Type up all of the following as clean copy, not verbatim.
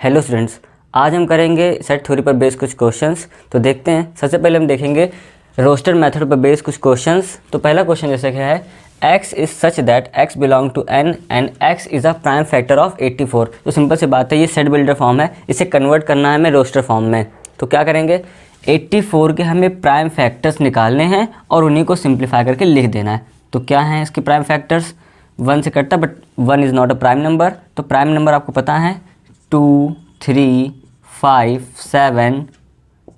Hello students, आज हम करेंगे सेट थ्योरी पर बेस्ड कुछ क्वेश्चंस। तो देखते हैं। सबसे पहले हम देखेंगे रोस्टर मेथड पर बेस्ड कुछ क्वेश्चंस। तो पहला क्वेश्चन जैसे क्या है, x is such that x belong to n and x is a prime factor of 84। तो सिंपल सी बात है, ये सेट बिल्डर फॉर्म है, इसे कन्वर्ट करना है हमें रोस्टर फॉर्म में। तो क्या करेंगे, 84 के हमें प्राइम फैक्टर्स निकालने हैं और उन्हीं को सिंप्लीफाई करके लिख देना है। तो क्या हैं इसके प्राइम फैक्टर्स, 1 से कटता but 1 is not a prime number. तो प्राइम नंबर आपको पता है 2, 3, 5, 7,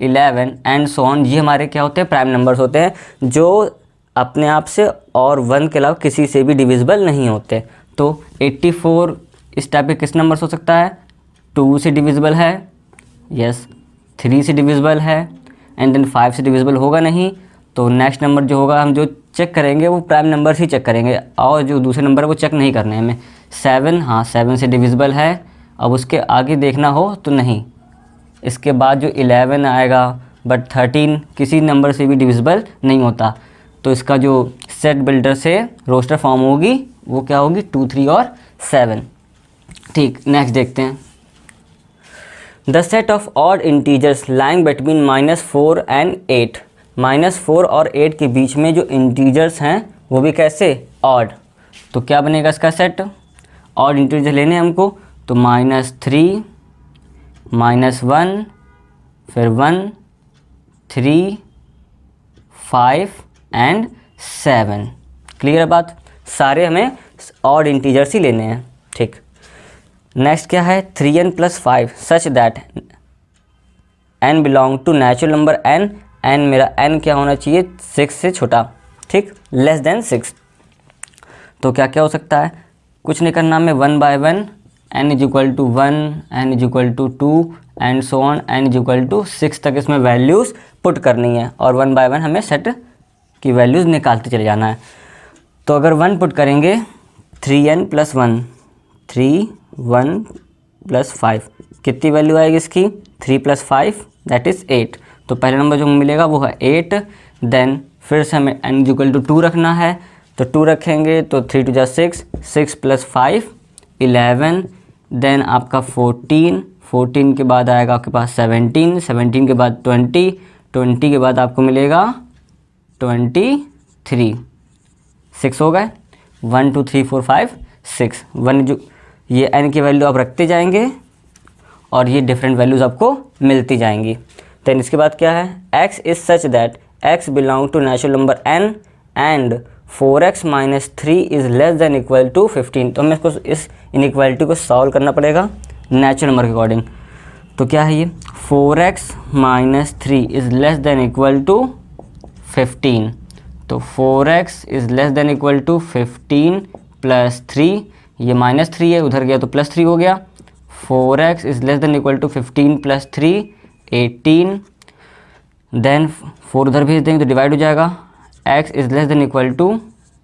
11 एंड सो ऑन। ये हमारे क्या होते हैं, प्राइम नंबर्स होते हैं जो अपने आप से और 1 के अलावा किसी से भी डिविजिबल नहीं होते। तो 84 इस टाइप के किस नंबर से हो सकता है, 2 से डिविजिबल है, यस, 3 से डिविजिबल है एंड देन 5 से डिविजिबल होगा नहीं। तो नेक्स्ट नंबर जो होगा, हम जो चेक करेंगे वो प्राइम नंबर ही चेक करेंगे और जो दूसरे नंबर है वो चेक नहीं करने हमें। 7, हाँ 7 से डिविजिबल है। अब उसके आगे देखना हो तो नहीं। इसके बाद जो 11 आएगा बट 13 किसी नंबर से भी डिविजिबल नहीं होता। तो इसका जो सेट बिल्डर से रोस्टर फॉर्म होगी वो क्या होगी, 2, 3 और 7। ठीक, नेक्स्ट देखते हैं। The set of odd integers lying between -4 and 8। -4 और 8 के बीच में जो इंटीजर्स हैं वो भी कैसे, ऑड। तो क्या बनेगा इसका सेट, ऑड इंटीजर लेने हैं हमको। तो -3, -1, फिर 1, 3, 5 एंड 7। क्लियर है बात, सारे हमें ऑड इंटीजर्स ही लेने हैं। ठीक, नेक्स्ट क्या है, 3n + 5 such that n belong to natural number n मेरा n क्या होना चाहिए, 6 से छोटा, ठीक, लेस देन 6। तो क्या क्या हो सकता है, कुछ नहीं करना हमें, 1 by 1 n = 1, n = 2 and so on, n = 6 तक इसमें वैल्यूज़ पुट करनी है और 1 by 1 हमें सेट की वैल्यूज़ निकालते चले जाना है। तो अगर 1 पुट करेंगे, 3n + 1, 3, 1 + 5, कितनी वैल्यू आएगी इसकी, 3 + 5 दैट इज़ 8। तो पहला नंबर जो मिलेगा वो है 8। देन फिर से हमें n = 2 रखना है, तो 2 रखेंगे तो 3 × 6, 6 + 5 11। देन आपका 14 के बाद आएगा आपके पास 17 के बाद 20 के बाद आपको मिलेगा 23। 6 हो गए, 1 2 3 4 5 6। 1 जो ये n की वैल्यू आप रखते जाएंगे और ये डिफरेंट वैल्यूज़ आपको मिलती जाएंगी। देन इसके बाद क्या है, x is such that x belong to natural number n and 4x - 3 is less than equal to 15। तो हमें इसको इस इनइक्वालिटी को सॉल्व करना पड़ेगा नेचुरल नंबर के अकॉर्डिंग। तो क्या है ये, 4x - 3 is less than equal to 15। तो 4x is less than equal to 15 + 3, ये -3 है, उधर गया तो +3 हो गया। 4x is less than equal to 15 + 3 18। Then 4 उधर भेज देंगे तो डिवाइड हो जाएगा। x is less than equal to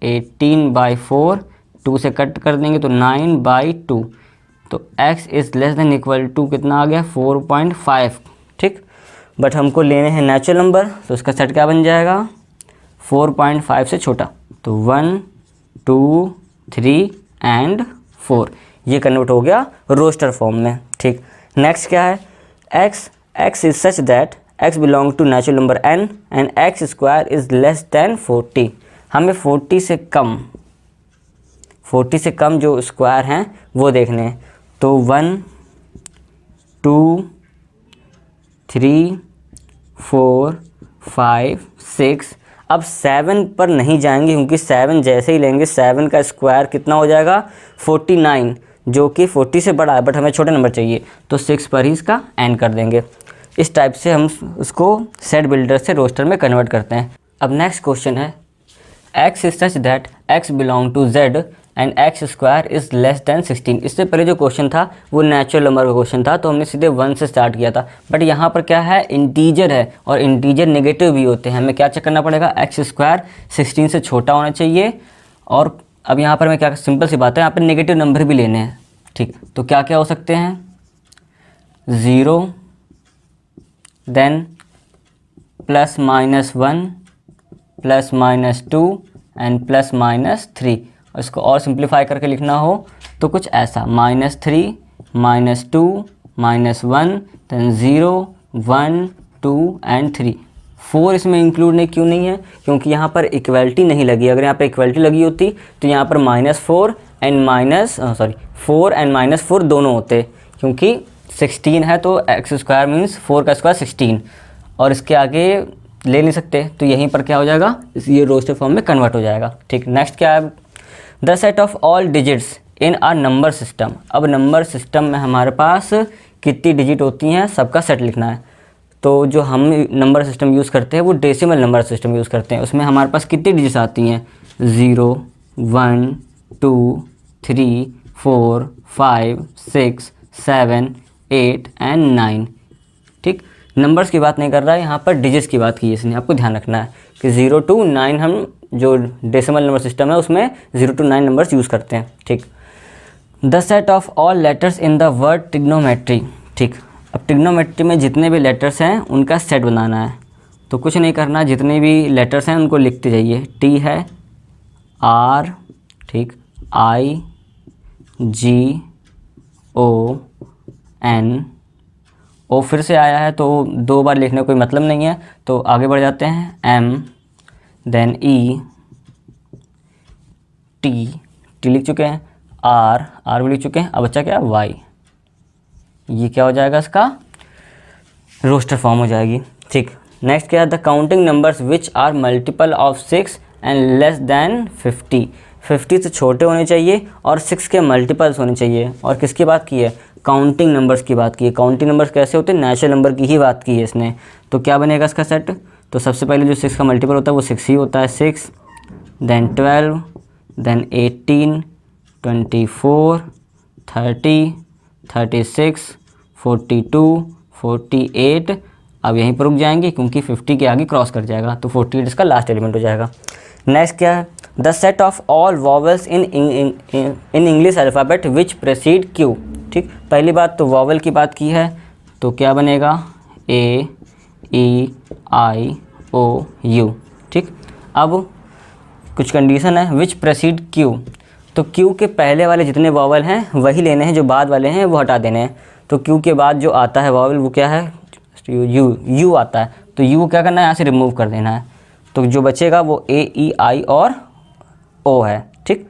18/4, 2 से कट कर देंगे तो 9/2। तो x is less than equal to कितना आ गया, 4.5। ठीक, बट हमको लेने हैं नेचुरल नंबर, तो इसका सेट क्या बन जाएगा, 4.5 से छोटा। तो 1, 2, 3 एंड 4, ये कन्वर्ट हो गया रोस्टर फॉर्म में। ठीक, नेक्स्ट क्या है, x is such that x belong to natural number n and x² is less than 40। हमें 40 से कम जो स्क्वायर हैं वो देखने हैं। तो 1, 2, 3, 4, 5, 6। अब 7 पर नहीं जाएंगे क्योंकि 7 जैसे ही लेंगे 7 का स्क्वायर कितना हो जाएगा, 49, जो कि 40 से बड़ा है बट हमें छोटा नंबर चाहिए। तो 6 पर ही इसका एंड कर देंगे। इस टाइप से हम उसको सेट बिल्डर से रोस्टर में कन्वर्ट करते हैं। अब नेक्स्ट क्वेश्चन है, x is such that x belong to z and x² is less than 16। इससे पहले जो क्वेश्चन था वो नेचुरल नंबर का क्वेश्चन था, तो हमने सीधे 1 से स्टार्ट किया था। बट यहाँ पर क्या है, इंटीजर है और इंटीजर नेगेटिव भी होते हैं। हमें क्या चेक करना पड़ेगा, x² 16 से छोटा होना चाहिए। और अब यहाँ पर मैं क्या, सिंपल सी बात है, यहाँ पर नेगेटिव नंबर भी लेने हैं। ठीक, तो क्या क्या हो सकते हैं, 0, देन +-1, +-2 एंड +-3। इसको और सिंप्लीफाई करके लिखना हो तो कुछ ऐसा, -3, -2, -1, देन 0, 1, 2 एंड 3। 4 इसमें इंक्लूड नहीं क्यों नहीं है? क्योंकि यहाँ पर इक्वलिटी नहीं लगी। अगर यहाँ पर इक्वलिटी लगी होती तो यहाँ पर -4 एंड -4 दोनों होते, क्योंकि 16 है तो x² मीन्स 4 का स्क्वायर 16, और इसके आगे ले नहीं सकते, तो यहीं पर क्या हो जाएगा, ये रोस्टर फॉर्म में कन्वर्ट हो जाएगा। ठीक, नेक्स्ट क्या है, the set of all digits in are number system. अब नंबर सिस्टम में हमारे पास कितनी डिजिट होती हैं, सबका सेट लिखना है। तो जो हम नंबर सिस्टम यूज़ करते हैं वो डेसिमल नंबर सिस्टम यूज़ करते हैं। उसमें हमारे पास कितनी डिजिट्स आती हैं, 0, 1, 2, 3, 4, 5, 6, 7, 8 एंड 9। ठीक, नंबर्स की बात नहीं कर रहा है, यहाँ पर डिजिट्स की बात की है इसने। आपको ध्यान रखना है कि 0 to 9 हम जो डेसिमल नंबर सिस्टम है उसमें 0 to 9 नंबर्स यूज़ करते हैं। ठीक, the set of all letters in the word trigonometry. ठीक, अब ट्रिग्नोमेट्री में जितने भी लेटर्स हैं उनका सेट बनाना है। तो कुछ नहीं करना, जितने भी लेटर्स हैं उनको लिखते जाइए। टी है, R, ठीक, I, G, O, N, O फिर से आया है तो 2 बार लिखने का कोई मतलब नहीं है, तो आगे बढ़ जाते हैं। M, देन E, T लिख चुके हैं, R भी लिख चुके हैं। अब बच्चा क्या, Y। ये क्या हो जाएगा, इसका रोस्टर फॉर्म हो जाएगी। ठीक, नेक्स्ट क्या है, the counting numbers which are multiple of 6 and less than 50। 50 से छोटे होने चाहिए और 6 के मल्टीपल्स होने चाहिए। और किसकी बात की है, काउंटिंग नंबर्स की बात की है। काउंटिंग नंबर्स कैसे होते हैं, नेचुरल नंबर की ही बात की है इसने। तो क्या बनेगा इसका सेट, तो सबसे पहले जो 6 का मल्टीपल होता है वो 6 ही होता है, 6, देन 12, देन 18, 24, 30, 36, 42, 48। अब यहीं पर रुक जाएंगे क्योंकि 50 के आगे क्रॉस कर जाएगा, तो 48 इसका लास्ट एलिमेंट हो जाएगा। नेक्स्ट क्या है, the set of all vowels in English alphabet which precede Q. ठीक, पहली बात तो वॉवल की बात की है, तो क्या बनेगा, A, E, I, O, U। ठीक, अब कुछ कंडीशन है, विच प्रेसीड क्यू, तो क्यू के पहले वाले जितने वॉवल हैं वही लेने हैं, जो बाद वाले हैं वो हटा देने हैं। तो क्यू के बाद जो आता है वॉवल वो क्या है, यू आता है, तो यू क्या करना है, यहाँ से रिमूव कर देना है। तो जो बचेगा वो A, E, I और O है। ठीक,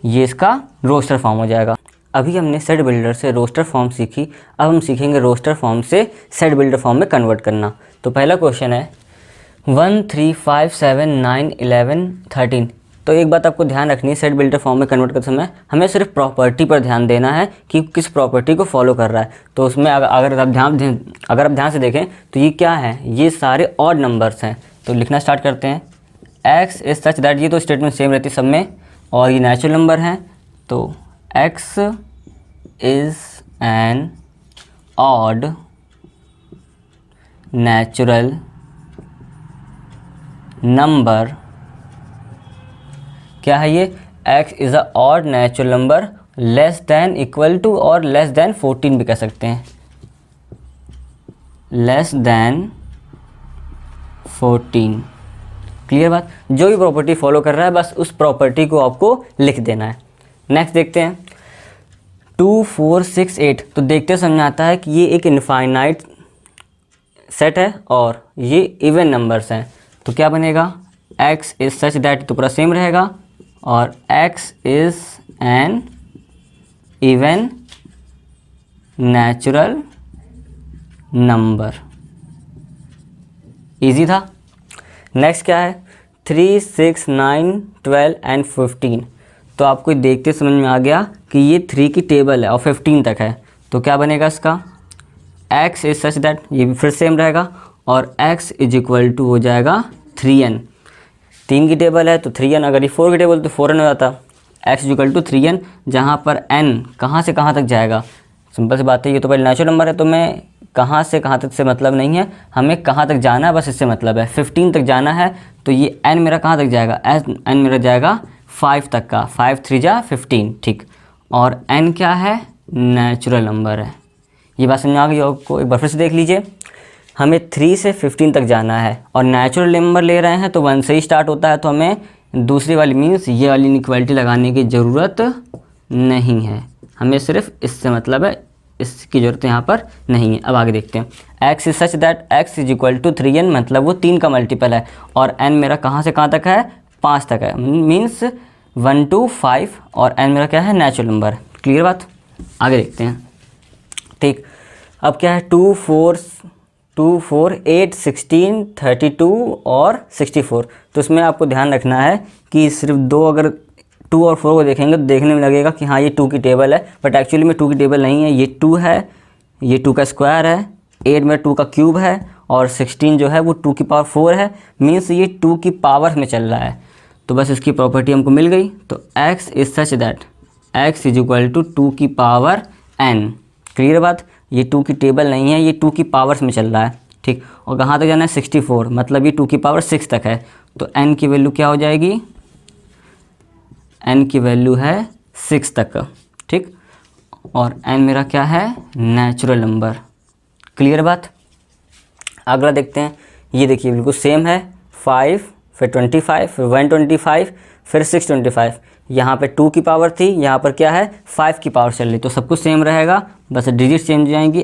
ये इसका रोस्टर फॉर्म हो जाएगा। अभी हमने सेट बिल्डर से रोस्टर फॉर्म सीखी, अब हम सीखेंगे रोस्टर फॉर्म से सेट बिल्डर फॉर्म में कन्वर्ट करना। तो पहला क्वेश्चन है 1, 3, 5, 7, 9, 11, 13। तो एक बात आपको ध्यान रखनी है, सेट बिल्डर फॉर्म में कन्वर्ट करते समय हमें सिर्फ प्रॉपर्टी पर ध्यान देना है कि किस प्रॉपर्टी को फॉलो कर रहा है। तो उसमें अगर आप ध्यान से देखें तो ये क्या है, ये सारे ऑड नंबर्स हैं। तो लिखना स्टार्ट करते हैं, x इज सच दैट, ये तो स्टेटमेंट सेम रहती है सब में, और ये नेचुरल नंबर हैं, तो x is an odd natural number. क्या है ये, x is a odd natural number less than equal to, और लेस दैन 14 भी कह सकते हैं, लेस दैन 14। क्लियर बात, जो भी प्रॉपर्टी फॉलो कर रहा है बस उस प्रॉपर्टी को आपको लिख देना है। नेक्स्ट देखते हैं 2, 4, 6, 8। तो देखते समझ आता है कि ये एक इनफाइनाइट सेट है और ये इवन नंबर्स हैं। तो क्या बनेगा, x इज सच दैट, तो पूरा सेम रहेगा, और x is an even natural number. Easy था। नेक्स्ट क्या है 3, 6, 9, 12 एंड 15। तो आपको देखते समझ में आ गया कि ये 3 की टेबल है और 15 तक है। तो क्या बनेगा इसका, x इज सच दैट, ये भी फिर सेम रहेगा, और x इज इक्वल टू हो जाएगा 3n। 3 की टेबल है तो 3n, अगर ये 4 की टेबल तो 4n हो जाता। x is equal to 3n, जहाँ पर n कहाँ से कहाँ तक जाएगा, सिंपल सी बात है, ये तो पहले नेचुरल नंबर है तो मैं कहाँ से कहाँ तक से मतलब नहीं है, हमें कहाँ तक जाना है बस इससे मतलब है। 15 तक जाना है तो ये n मेरा कहाँ तक जाएगा, n मेरा जाएगा 5 तक का, 5 3 जा 15। ठीक, और n क्या है, नेचुरल नंबर है। ये बात समझ आ गई आपको, एक बार फिर से देख लीजिए। हमें 3 से 15 तक जाना है और नेचुरल नंबर ले रहे हैं तो 1 से ही स्टार्ट होता है, तो हमें दूसरी वाली मीन्स ये वाली इनइक्वालिटी लगाने की ज़रूरत नहीं है, हमें सिर्फ इससे मतलब है इसकी ज़रूरत यहाँ पर नहीं है। अब आगे देखते हैं। x is such that x is equal to 3n, मतलब वो 3 का मल्टीपल है और n मेरा कहाँ से कहाँ तक है, 5 तक है, मीन्स 1 to 5 और n मेरा क्या है, नेचुरल नंबर। क्लियर बात। आगे देखते हैं। ठीक, अब क्या है, 2 4 8 16 32 और 64। तो इसमें आपको ध्यान रखना है कि सिर्फ दो, अगर 2 और 4 को देखेंगे तो देखने में लगेगा कि हाँ ये 2 की टेबल है, बट एक्चुअली में 2 की टेबल नहीं है। ये 2 है, ये 2 का स्क्वायर है, 8 में 2 का क्यूब है और 16 जो है वो 2 की पावर 4 है, मीन्स ये 2 की पावर में चल रहा है। तो बस इसकी प्रॉपर्टी हमको मिल गई। तो x is such that x is equal to 2 की पावर n। क्लियर बात। ये 2 की टेबल नहीं है, ये 2 की पावर्स में चल रहा है। ठीक, और कहाँ तक जाना है, 64, मतलब ये 2 की पावर 6 तक है। तो n की वैल्यू क्या हो जाएगी, n की वैल्यू है 6 तक। ठीक, और n मेरा क्या है, नेचुरल नंबर। क्लियर बात। अगला देखते हैं। ये देखिए बिल्कुल सेम है, 5 फिर 25 फिर 125 फिर 625। यहाँ पे 2 की पावर थी, यहाँ पर क्या है, 5 की पावर चल रही, तो सब कुछ सेम रहेगा, बस डिजिट चेंज हो जाएंगी।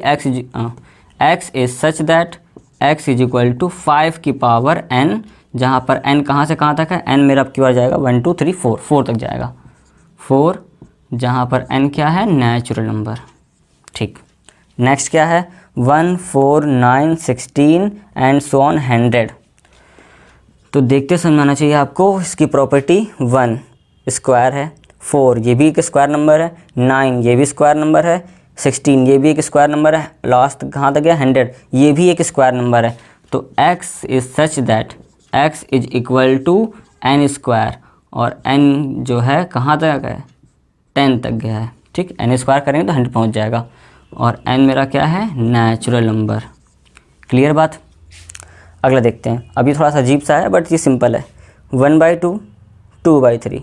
x is such that x is equal to 5 की पावर n, जहाँ पर n कहाँ से कहाँ तक है, n मेरा अब की बार जाएगा 1 2 3 4, 4 तक जाएगा, 4, जहाँ पर n क्या है, नेचुरल नंबर। ठीक, नेक्स्ट क्या है, 1 4 9 16 एंड सो ऑन 100। तो देखते समझाना चाहिए आपको। इसकी प्रॉपर्टी 1 स्क्वायर है, 4 ये भी एक स्क्वायर नंबर है, 9 ये भी स्क्वायर नंबर है, 16 ये भी एक स्क्वायर नंबर है, लास्ट कहाँ तक गया, 100 ये भी एक स्क्वायर नंबर है। तो x is such that x is equal to n square, और n जो है कहाँ तक है, 10 तक गया है। ठीक, n स्क्वायर करेंगे तो 100 पहुँच जाएगा, और n मेरा क्या है, नेचुरल नंबर। क्लियर बात। अगला देखते हैं। अभी थोड़ा सा अजीब सा है बट ये सिंपल है। 1/2 2/3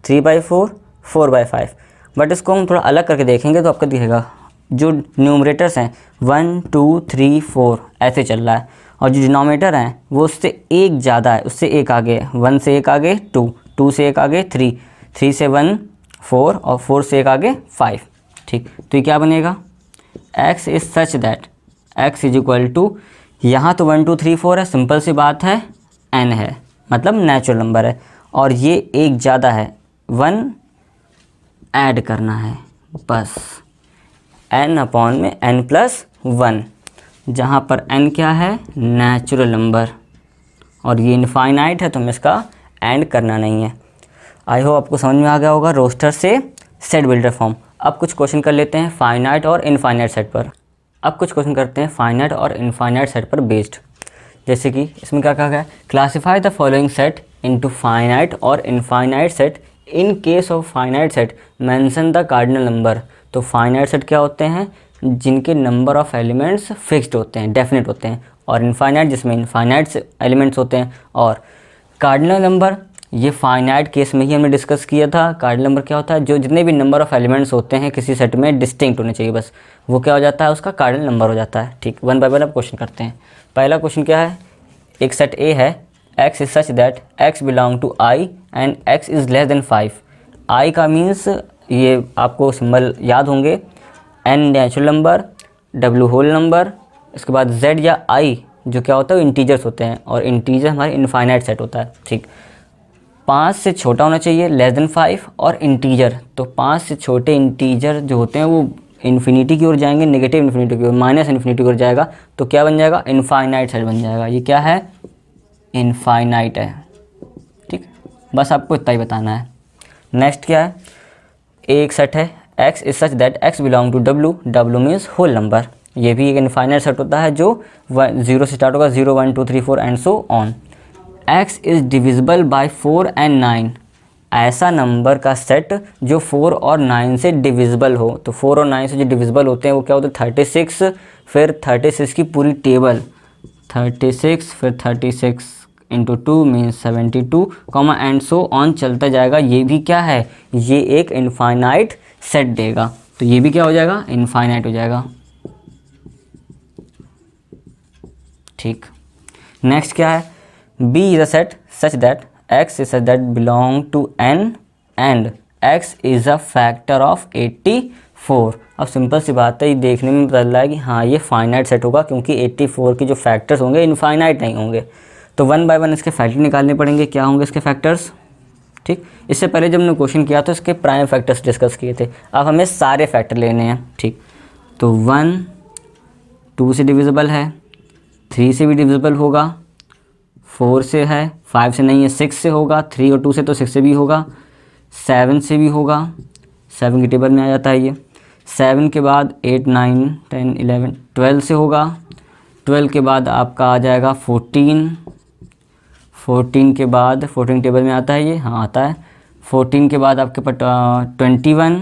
3/4 4/5। बट इसको हम थोड़ा अलग करके देखेंगे तो आपको दिखेगा जो न्यूमरेटर्स हैं 1 2 3 4 ऐसे चल रहा है, और जो डिनोमिनेटर हैं वो उससे एक ज़्यादा है, उससे एक आगे है। 1 से एक आगे 2, 2 से एक आगे 3, 3 से 1 4 और 4 से एक आगे 5। ठीक, तो ये क्या बनेगा, x is such that x is equal to, यहाँ तो 1 2 3 4 है, सिंपल सी बात है, n है, मतलब नेचुरल नंबर है, और ये एक ज़्यादा है, 1 ऐड करना है, बस n/n+1, जहाँ पर n क्या है, नेचुरल नंबर, और ये इनफाइनाइट है तो हमें इसका एंड करना नहीं है। आई होप आपको समझ में आ गया होगा रोस्टर से सेट बिल्डर फॉर्म। अब कुछ क्वेश्चन कर लेते हैं फाइनाइट और इनफाइनाइट सेट पर। अब कुछ क्वेश्चन करते हैं फाइनाइट और इनफाइनाइट सेट पर बेस्ड। जैसे कि इसमें क्या कहा गया है, classify the following set into finite और infinite set. In case of finite set mention the cardinal number. तो फाइनाइट सेट क्या होते हैं, जिनके नंबर ऑफ एलिमेंट्स फिक्स्ड होते हैं, डेफिनेट होते हैं, और इनफाइनाइट जिसमें इनफाइनाइट एलिमेंट्स होते हैं। और कार्डिनल नंबर, ये फाइनाइट केस में ही हमने डिस्कस किया था। कार्डिनल नंबर क्या होता है, जो जितने भी नंबर ऑफ एलिमेंट्स होते हैं किसी सेट में डिस्टिंक्ट होने चाहिए, बस वो क्या हो जाता है, उसका कार्डिनल नंबर हो जाता है। ठीक, 1 बाय 1 अब क्वेश्चन करते हैं। पहला क्वेश्चन क्या है, एक सेट ए है, x is such that x belong to i and x is less than 5। i का मीन्स ये आपको सिंबल याद होंगे, n natural number, w whole number, इसके बाद z या i जो क्या होता है, इंटीजर्स होते हैं, और इंटीजर हमारे इनफाइनाइट सेट होता है। ठीक, 5 से छोटा होना चाहिए, लेस देन 5, और इंटीजर, तो 5 से छोटे इंटीजर जो होते हैं वो इन्फिनिटी की ओर जाएंगे, नेगेटिव इन्फिनिटी की ओर, माइनस इन्फिनिटी की ओर जाएगा, तो क्या बन जाएगा, इनफाइनाइट सेट बन जाएगा। ये क्या है, इनफाइनाइट है। ठीक, बस आपको इतना ही बताना है। नेक्स्ट क्या है, एक सेट है, x is such that x belong to w, w means whole number. ये भी एक इनफाइनाइट सेट होता है जो 0 से स्टार्ट होगा, 0 1 2 3 4 and so on. x is divisible by 4 and 9। ऐसा नंबर का सेट जो 4 और 9 से डिविजिबल हो। तो 4 और 9 से जो डिविजिबल होते हैं वो क्या होते हैं, 36, फिर 36 की पूरी टेबल, 36 फिर 36 into 2 means 72, comma and so on चलता जाएगा। ये भी क्या है, ये एक इनफाइनाइट सेट देगा, तो ये भी क्या हो जाएगा, इनफाइनाइट हो जाएगा। ठीक, नेक्स्ट क्या है, B is a set such that x is such that belong to n and x is a factor of 84। अब सिंपल सी बात है, ये देखने में पता चल रहा है कि हाँ ये फाइनाइट सेट होगा, क्योंकि 84 के जो फैक्टर्स होंगे इनफाइनाइट नहीं होंगे। तो 1 बाय 1 इसके फैक्टर निकालने पड़ेंगे। क्या होंगे इसके फैक्टर्स? ठीक, इससे पहले जब हमने क्वेश्चन किया तो इसके प्राइम फैक्टर्स डिस्कस किए थे, अब हमें सारे फैक्टर लेने हैं। ठीक, तो 1 2 से डिविजिबल है, 3 से भी डिविजिबल होगा, 4 से है, 5 से नहीं है, 6 से होगा, 3 और 2 से तो 6 से भी होगा, 7 से भी होगा, 7 की टेबल में आ जाता है ये। 7 के बाद 8 9 10 11 12 से होगा, 12 के बाद आपका आ जाएगा 14, 14 के बाद 14 टेबल में आता है ये, हाँ आता है। 14 के बाद आपके पास 21,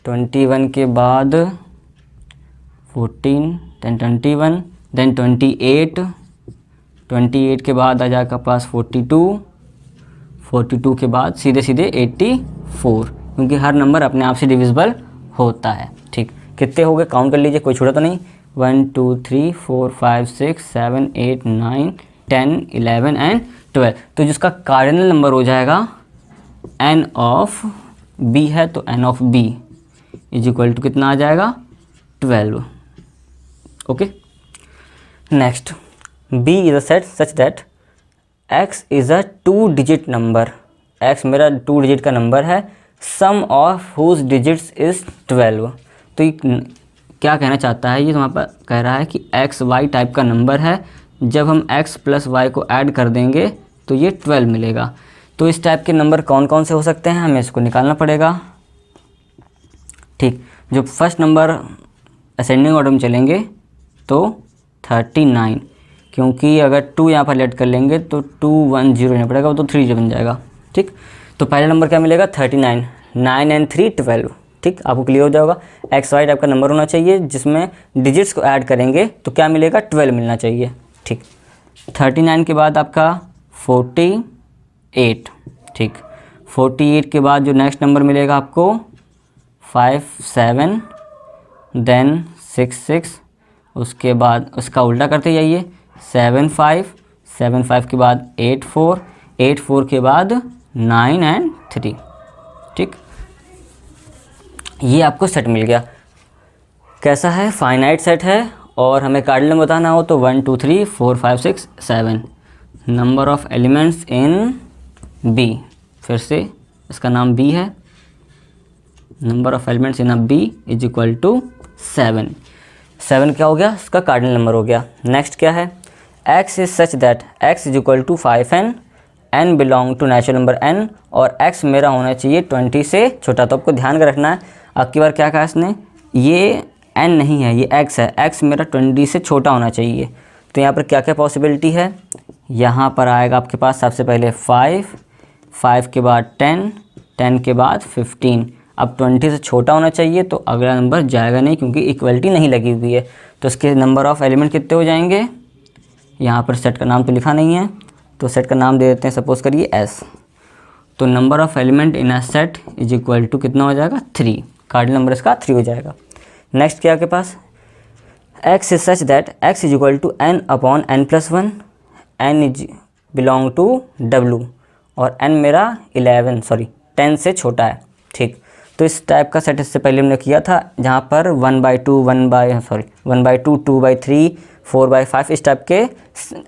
21 के बाद 14 then 21 then 28, 28 के बाद आ जाएगा पास 42, 42 के बाद सीधे सीधे 84, क्योंकि हर नंबर अपने आप से डिविजिबल होता है। ठीक, कितने हो गए काउंट कर लीजिए, कोई छूटा तो नहीं। 1 2 3 4 5 6 7 8 9 10 11 एंड 12। तो जिसका कार्डिनल नंबर हो जाएगा n ऑफ b है, तो n of b is equal to कितना आ जाएगा? 12। Okay, next, b is a set such that x is a 2 digit number. x मेरा 2 डिजिट का नंबर है, sum of whose digits is 12। तो ये क्या कहना चाहता है, ये हमारे पास कह रहा है कि x y टाइप का नंबर है, जब हम x प्लस y को ऐड कर देंगे तो ये 12 मिलेगा। तो इस टाइप के नंबर कौन कौन से हो सकते हैं, हमें इसको निकालना पड़ेगा। ठीक, जो फर्स्ट नंबर असेंडिंग ऑर्डर में चलेंगे तो 39, क्योंकि अगर 2 यहाँ पर लेट कर लेंगे तो 2 1 0 लेना पड़ेगा, वो तो 3 बन जाएगा। ठीक, तो पहला नंबर क्या मिलेगा? 39, 9 एंड 3 12। ठीक, आपको क्लियर हो जाएगा। एक्स वाई टाइप का नंबर होना चाहिए जिसमें डिजिट्स को ऐड करेंगे तो क्या मिलेगा? 12 मिलना चाहिए। ठीक, 39 के बाद आपका 48। ठीक, 48 के बाद जो नेक्स्ट नंबर मिलेगा आपको 5 7 देन 6 6, उसके बाद उसका उल्टा करते जाइए 7 5, 7 5 के बाद 8 4, 8 4 के बाद 9 एंड 3। ठीक, ये आपको सेट मिल गया। कैसा है? फाइनाइट सेट है, और हमें कार्डिनल बताना हो तो 1 2 3 4 5 6 7 number of elements in B. फिर से इसका नाम बी है, number of elements in a B is equal to 7। 7 क्या हो गया? इसका कार्डिनल नंबर हो गया। नेक्स्ट क्या है? x is such that x is equal to 5n, n belong to natural number n, और x मेरा होना चाहिए 20 से छोटा। तो आपको ध्यान रखना है, अब की बार क्या कहा इसने, ये n नहीं है, ये x है, x मेरा 20 से छोटा होना चाहिए। तो यहाँ पर क्या क्या पॉसिबिलिटी है? यहाँ पर आएगा आपके पास सबसे पहले 5, 5 के बाद 10, 10 के बाद 15। अब 20 से छोटा होना चाहिए, तो अगला नंबर जाएगा नहीं, क्योंकि इक्वलिटी नहीं लगी हुई है। तो इसके नंबर ऑफ़ एलिमेंट कितने हो जाएंगे? यहाँ पर सेट का नाम तो लिखा नहीं है, तो सेट का नाम दे देते हैं, सपोज करिए S। तो number of element in a set is equal to कितना हो जाएगा? 3। कार्डिनल नंबर इसका 3 हो जाएगा। नेक्स्ट क्या आपके पास? x is such that x is equal to n upon n plus 1, n is belong to w, और n मेरा 10 से छोटा है। ठीक, तो इस टाइप का सेट इससे पहले हमने किया था, जहाँ पर 1/2, 1/2, 2/3, 4/5 इस टाइप के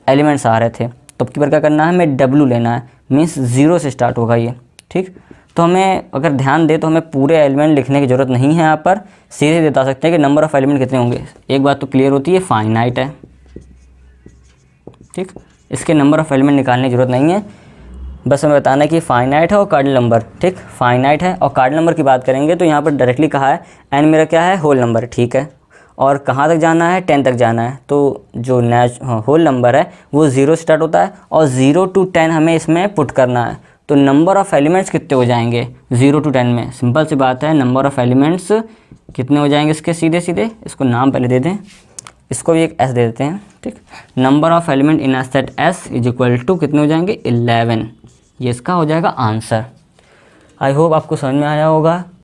एलिमेंट्स आ रहे थे। तो अब की बार क्या करना है, हमें w लेना है, मीन्स 0 से स्टार्ट होगा ये। ठीक, तो हमें अगर ध्यान दे तो हमें पूरे एलिमेंट लिखने की ज़रूरत नहीं है, यहाँ पर सीधे बता सकते हैं कि नंबर ऑफ़ एलिमेंट कितने होंगे। एक बात तो क्लियर होती है, फाइनाइट है। ठीक, इसके नंबर ऑफ़ एलिमेंट निकालने की ज़रूरत नहीं है, बस हमें बताना है कि फाइनाइट है और कार्डिनल नंबर। ठीक, फाइनाइट है और कार्डिनल नंबर की बात करेंगे तो यहाँ पर डायरेक्टली कहा है n मेरा क्या है? Whole number. ठीक है, और कहाँ तक जाना है? 10 तक जाना है। तो जो होल नंबर है वो 0 स्टार्ट होता है, और 0 to 10 हमें इसमें पुट करना है। तो नंबर ऑफ़ एलिमेंट्स कितने हो जाएंगे 0 to 10 में? सिंपल सी बात है, नंबर ऑफ़ एलिमेंट्स कितने हो जाएंगे इसके? सीधे सीधे इसको नाम पहले दे दें, इसको भी एक S दे देते हैं। ठीक, number of element in a set S is equal to कितने हो जाएंगे? 11। ये इसका हो जाएगा आंसर। आई होप आपको समझ में आया होगा।